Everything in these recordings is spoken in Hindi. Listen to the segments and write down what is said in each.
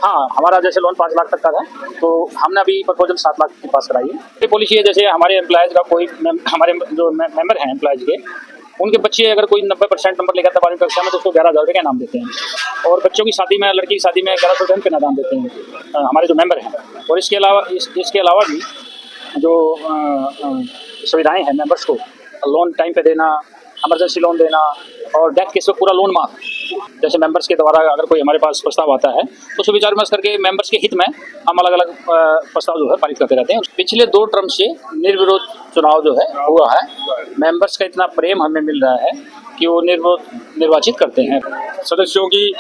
हाँ, हमारा जैसे लोन 5 लाख तक का था, तो हमने अभी प्रपोजल 7 लाख के पास कराई है। ये पॉलिसी है, जैसे हमारे एम्प्लॉयज़ का कोई हमारे जो मेंबर हैं एम्प्लॉयज़ के, उनके बच्चे अगर कोई 90% नंबर लेकर 12वीं कक्षा में, तो उसको 11,000 रुपये का इनाम देते हैं। और बच्चों की शादी में, लड़की की शादी में 1100 रुपये का इनाम देते हैं हमारे जो मेंबर हैं। और इसके अलावा भी जो सुविधाएँ हैं मेंबर्स को, लोन टाइम पे देना, इमरजेंसी लोन देना और डेथ केस में पूरा लोन माफ। जैसे मेंबर्स के द्वारा अगर कोई हमारे पास प्रस्ताव आता है, तो उसको विचार विमर्श करके मेंबर्स के हित में हम अलग अलग प्रस्ताव जो है पारित करते रहते हैं। पिछले 2 टर्म से निर्विरोध चुनाव जो है हुआ है। मेंबर्स का इतना प्रेम हमें मिल रहा है कि वो निर्वाचित करते हैं। सदस्यों की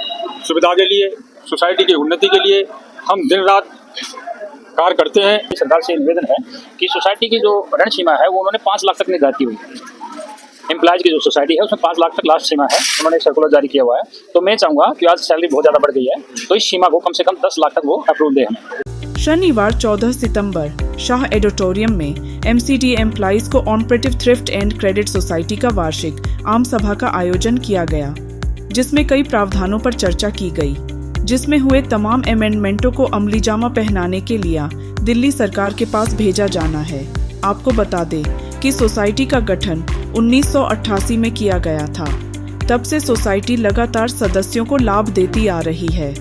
सुविधा के लिए, सोसाइटी की उन्नति के लिए हम दिन रात कार्य करते हैं। सरकार से निवेदन है कि सोसाइटी की जो ऋण सीमा है वो उन्होंने 5 लाख तक निर्धारित की हुई है। एम्प्लॉयज की जो सोसाइटी है उसमें 5 लाख तक लास्ट सीमा है, उन्होंने एक सर्कुलर जारी किया हुआ है। तो मैं चाहूँगा कि आज सैलरी बहुत ज़्यादा बढ़ गई है, तो इस सीमा को कम से कम 10 लाख तक वो अप्रूव दें हमें। शनिवार 14 सितंबर शाह एडिटोरियम में MCD employees co operative thrift and credit society का वार्षिक आम सभा का आयोजन किया गया, जिसमें कई प्रावधानों पर चर्चा की गई, जिसमें हुए तमाम अमेंडमेंटों को अमलीजामा पहनाने के लिए दिल्ली सरकार के पास भेजा जाना है। आपको बता दें कि सोसाइटी का गठन 1988 में किया गया था। तब से सोसाइटी लगातार सदस्यों को लाभ देती आ रही है।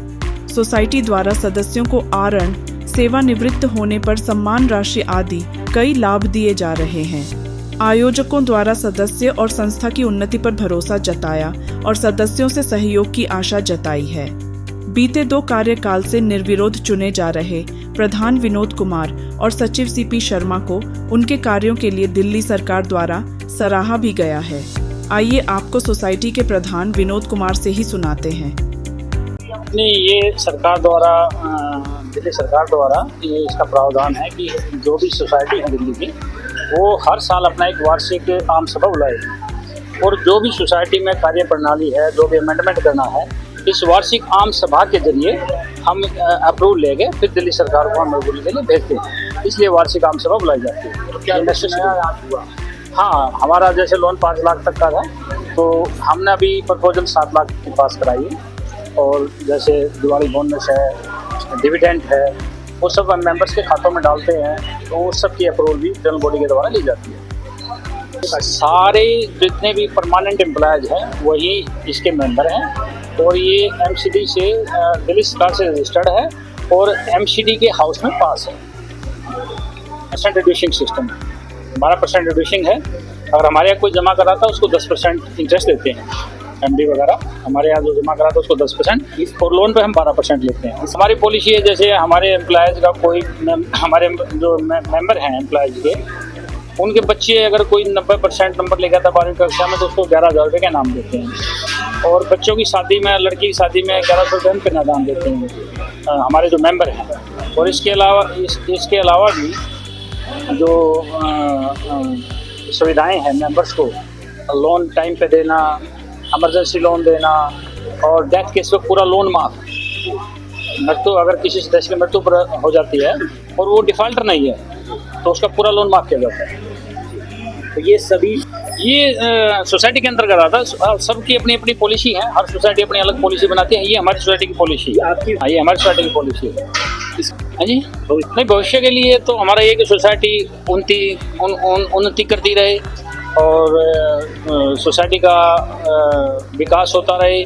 सोसाइटी द्वारा सदस्यों को आरण, सेवानिवृत्त होने पर सम्मान राशि आदि कई लाभ दिए जा रहे हैं। आयोजकों द्वारा सदस्य और संस्था की उन्नति पर भरोसा जताया और सदस्यों से सहयोग की आशा जताई है। बीते 2 कार्यकाल से निर्विरोध चुने जा रहे प्रधान विनोद कुमार और सचिव CP शर्मा को उनके कार्यों के लिए दिल्ली सरकार द्वारा सराहा भी गया है। आइए आपको सोसाइटी के प्रधान विनोद कुमार से ही सुनाते हैं। नहीं, ये सरकार द्वारा, दिल्ली सरकार द्वारा ये इसका प्रावधान है कि जो भी सोसाइटी है दिल्ली की, वो हर साल अपना एक वार्षिक आम सभा बुलाएगी। और जो भी सोसाइटी में कार्य प्रणाली है, जो भी अमेंडमेंट करना है, इस वार्षिक आम सभा के जरिए हम अप्रूव लेके फिर दिल्ली सरकार को हम अप्रूवल के लिए भेजते हैं। इसलिए वार्षिक आम सभा बुलाई जाती है। तो क्या हुआ? हाँ, हमारा जैसे लोन 5 लाख तक का था, तो हमने अभी प्रपोजल 7 लाख के पास कराई है। और जैसे दिवाली बोनस है, डिविडेंड है, वो सब हम मेंबर्स के खातों में डालते हैं, तो वो सब की अप्रूवल भी जनरल बॉडी के द्वारा ली जाती है। सारे जितने भी परमानेंट एम्प्लॉयज हैं वही इसके मेंबर हैं। और ये MCD से दिल्ली सरकार से रजिस्टर्ड है और MCD के हाउस में पास है। परसेंट रिड्यूसिंग सिस्टम 12% रिड्यूसिंग है। अगर हमारे यहाँ कोई जमा कराता है उसको 10% इंटरेस्ट देते हैं। MD वगैरह हमारे यहाँ जो जमा कराता है उसको 10% और लोन पे हम 12% लेते हैं। हमारी पॉलिसी है, जैसे हमारे एम्प्लॉयज़ का कोई हमारे जो मेंबर हैं एम्प्लॉयज़ के, उनके बच्चे अगर कोई 90% नंबर लेकर 12वीं कक्षा में, तो उसको 11,000 रुपये का इनाम देते हैं। और बच्चों की शादी में, लड़की की शादी में 1100 रुपये का इनाम देते हैं हमारे जो मेंबर हैं। और इसके अलावा भी जो सुविधाएं हैं मेंबर्स को, लोन टाइम पे देना, इमरजेंसी लोन देना और डेथ केस में पूरा लोन माफ। मृत्यु, अगर किसी सदस्य की मृत्यु हो जाती है और वो डिफॉल्टर नहीं है, तो उसका पूरा लोन माफ किया जाता है। तो ये सभी सोसाइटी के अंतर्गत आता है। सबकी अपनी अपनी पॉलिसी है, हर सोसाइटी अपनी अलग पॉलिसी बनाती है। ये हमारी सोसाइटी की पॉलिसी है, ये हमारी सोसाइटी की पॉलिसी है। हाँ जी, नहीं, भविष्य के लिए तो हमारा ये कि सोसाइटी उन्नति करती रहे और सोसाइटी का विकास होता रहे।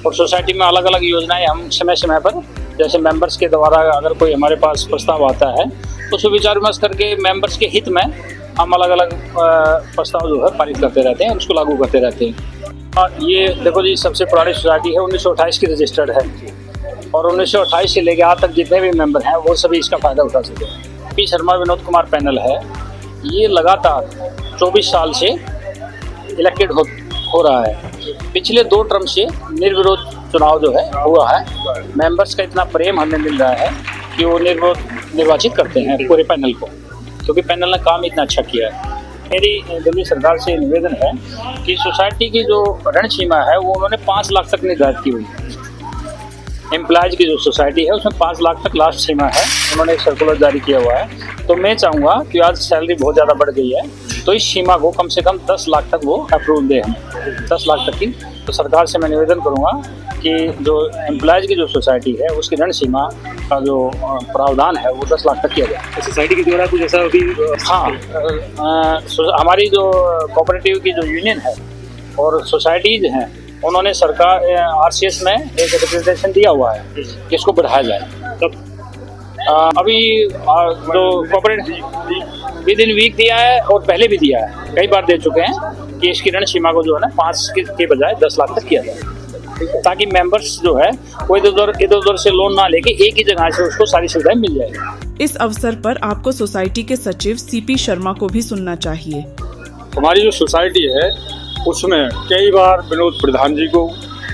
और सोसाइटी में अलग अलग योजनाएं हम समय समय पर, जैसे मेंबर्स के द्वारा अगर कोई हमारे पास प्रस्ताव आता है, तो उसको विचार विमर्श करके मेंबर्स के हित में हम अलग अलग प्रस्ताव जो है पारित करते रहते हैं और उसको लागू करते रहते हैं। और ये देखो जी, सबसे पुरानी सोसाइटी है, 1928 की रजिस्टर्ड है। और 1928 से लेकर आज तक जितने भी मेंबर हैं वो सभी इसका फ़ायदा उठा सके। CP शर्मा विनोद कुमार पैनल है, ये लगातार 24 साल से इलेक्टेड हो रहा है। पिछले 2 टर्म से निर्विरोध चुनाव जो है हुआ है। मेंबर्स का इतना प्रेम हमें मिल रहा है कि वो निर्वाचित करते हैं पूरे पैनल को, क्योंकि पैनल ने काम इतना अच्छा किया है। मेरी दिल्ली सरकार से निवेदन है कि सोसाइटी की जो ऋण सीमा है वो उन्होंने 5 लाख तक निर्धारित की हुई है। एम्प्लॉयज की जो सोसाइटी है उसमें 5 लाख तक लास्ट सीमा है, उन्होंने एक सर्कुलर जारी किया हुआ है। तो मैं चाहूँगा कि आज सैलरी बहुत ज़्यादा बढ़ गई है, तो इस सीमा को कम से कम 10 लाख तक वो अप्रूव दें हमें, 10 लाख तक की तो सरकार से मैं निवेदन करूंगा कि जो एम्प्लॉयज़ की जो सोसाइटी है उसकी ऋण सीमा का जो प्रावधान है वो 10 लाख तक किया जाए। सोसाइटी के द्वारा कुछ ऐसा अभी हाँ, हमारी जो कोऑपरेटिव की जो यूनियन है और सोसाइटीज हैं उन्होंने सरकार आरसीएस में एक रिप्रेजेंटेशन दिया हुआ है कि इसको बढ़ाया जाए। तब अभी जो कोऑपरेटिव विद इन वीक दिया है और पहले भी दिया है, कई बार दे चुके हैं कि इसकी ऋण सीमा को जो है ना 5 के बजाय 10 लाख तक किया जाए, ताकि मेंबर्स जो है वो इधर उधर से लोन ना लेके एक ही जगह से उसको सारी सुविधाएं मिल जाएगी। इस अवसर पर आपको सोसाइटी के सचिव सीपी शर्मा को भी सुनना चाहिए। हमारी जो सोसाइटी है उसमें कई बार विनोद प्रधान जी को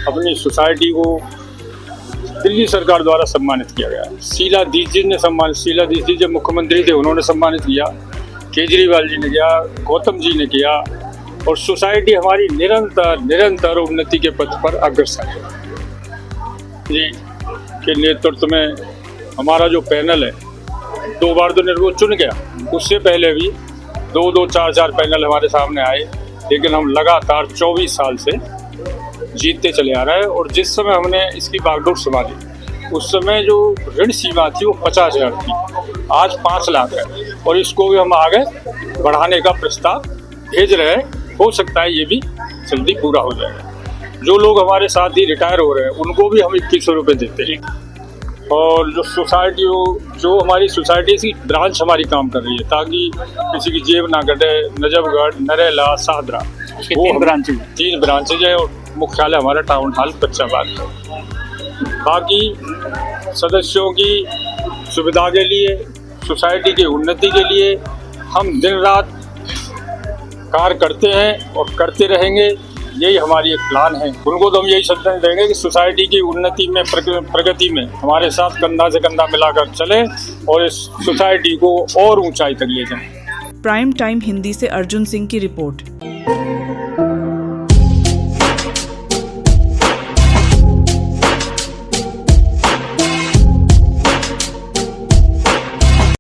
अपनी सोसाइटी को दिल्ली सरकार द्वारा सम्मानित किया गया। शीला दीक्षित जी ने सम्मानित, शीला दीक्षित जी जब मुख्यमंत्री थे उन्होंने सम्मानित किया, केजरीवाल जी ने किया, गौतम जी ने किया, और सोसाइटी हमारी निरंतर उन्नति के पथ पर अग्रसर है। जी के नेतृत्व में हमारा जो पैनल है 2 बार तो निर्विरोध चुन गया, उससे पहले भी 2 4 पैनल हमारे सामने आए, लेकिन हम लगातार 24 साल से जीतते चले आ रहे हैं। और जिस समय हमने इसकी बागडोर संभाली उस समय जो ऋण सीमा थी वो 50,000 थी, आज 5 लाख है, और इसको भी हम आगे बढ़ाने का प्रस्ताव भेज रहे हैं। हो सकता है ये भी जल्दी पूरा हो जाएगा। जो लोग हमारे साथ ही रिटायर हो रहे हैं उनको भी हम 2100 रुपये देते हैं। और जो सोसाइटी जो हमारी सोसाइटी की ब्रांच हमारी काम कर रही है ताकि किसी की जेब ना कटे, नजफगढ़, नरेला, सादरा, वो 3 ब्रांचेज है, और मुख्यालय हमारा टाउन हॉल कच्चा बाग है। बाकी सदस्यों की सुविधा के लिए, सोसाइटी की उन्नति के लिए हम दिन रात कार्य करते हैं और करते रहेंगे। यही हमारी एक प्लान है। उनको तो हम यही संदेश देंगे कि सोसाइटी की उन्नति में, प्रगति में हमारे साथ कंधा से कंधा मिलाकर चले और इस सोसाइटी को और ऊंचाई तक ले जाएं। प्राइम टाइम हिंदी से अर्जुन सिंह की रिपोर्ट।